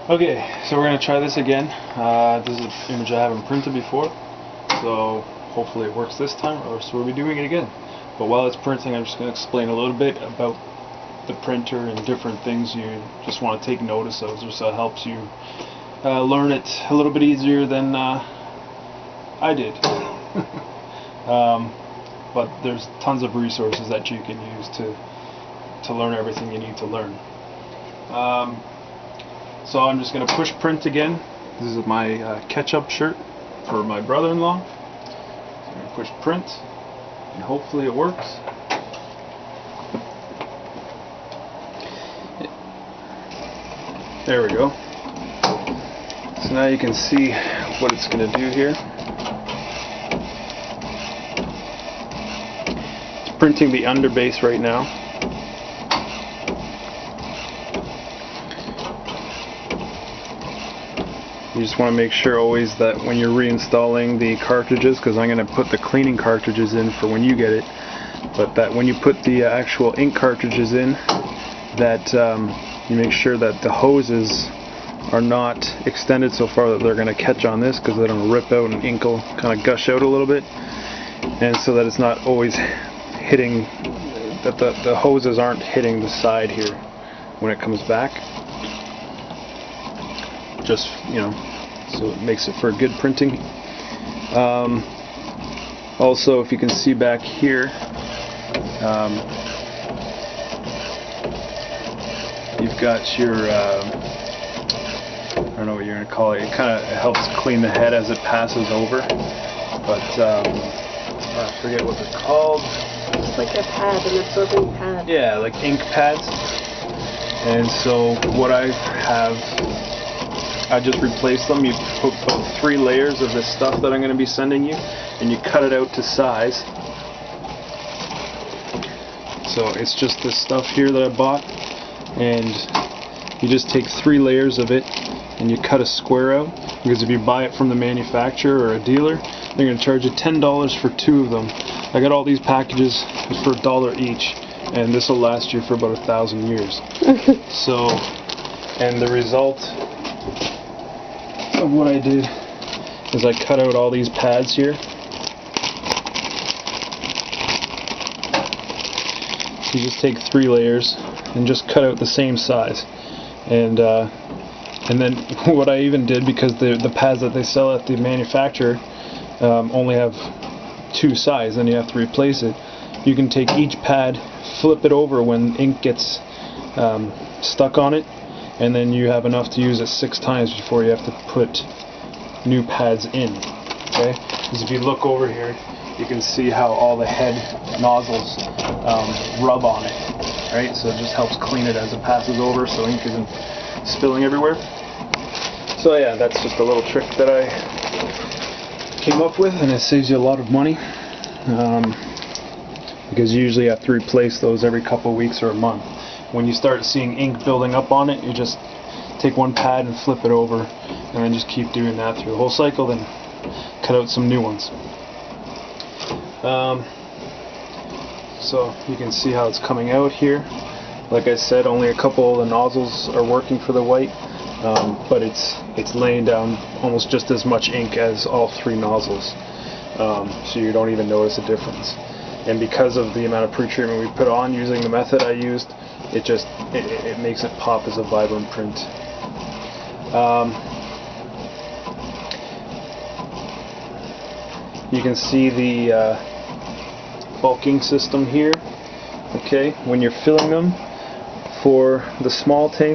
Okay, so we're going to try this again. This is an image I haven't printed before, so hopefully it works this time, or else we'll be doing it again. But while it's printing, I'm just going to explain a little bit about the printer and different things you just want to take notice of, so it helps you learn it a little bit easier than I did. But there's tons of resources that you can use to learn everything you need to learn. So I'm just going to push print again. This is my ketchup shirt for my brother-in-law. So I'm going to push print, and hopefully it works. There we go. So now you can see what it's going to do here. It's printing the underbase right now. You just want to make sure always that when you're reinstalling the cartridges, because I'm going to put the cleaning cartridges in for when you get it, but that when you put the actual ink cartridges in, that you make sure that the hoses are not extended so far that they're going to catch on this, because they're going to rip out and ink will kind of gush out a little bit, and so that it's not always hitting, that the hoses aren't hitting the side here when it comes back. Just, so it makes it for good printing. Also, if you can see back here, you've got your I don't know what you're going to call it. It kind of helps clean the head as it passes over, but I forget what they're called. It's like a pad, an absorbing pad. Yeah, like ink pads. And so what I have, I just replaced them. You put about 3 layers of this stuff that I'm going to be sending you, and you cut it out to size. So it's just this stuff here that I bought, and you just take 3 layers of it and you cut a square out, because if you buy it from the manufacturer or a dealer, they're going to charge you $10 for 2 of them. I got all these packages for $1 each, and this will last you for about 1,000 years. So, and the result of what I did is I cut out all these pads here. You just take 3 layers and just cut out the same size, and then what I even did, because the pads that they sell at the manufacturer only have 2 sides, and you have to replace it. You can take each pad, flip it over when ink gets stuck on it, and then you have enough to use it 6 times before you have to put new pads in. Okay? Because if you look over here, you can see how all the head nozzles rub on it. Right? So it just helps clean it as it passes over, so ink isn't spilling everywhere. So yeah, that's just a little trick that I came up with, and it saves you a lot of money. Because you usually have to replace those every couple of weeks or a month. When you start seeing ink building up on it, you just take 1 pad and flip it over, and then just keep doing that through the whole cycle, then cut out some new ones. So you can see how it's coming out here. Like I said, only a couple of the nozzles are working for the white, but it's laying down almost just as much ink as all 3 nozzles, so you don't even notice a difference. And because of the amount of pre-treatment we put on using the method I used, it makes it pop as a vibrant print. You can see the bulking system here. Okay, when you're filling them for the small tank,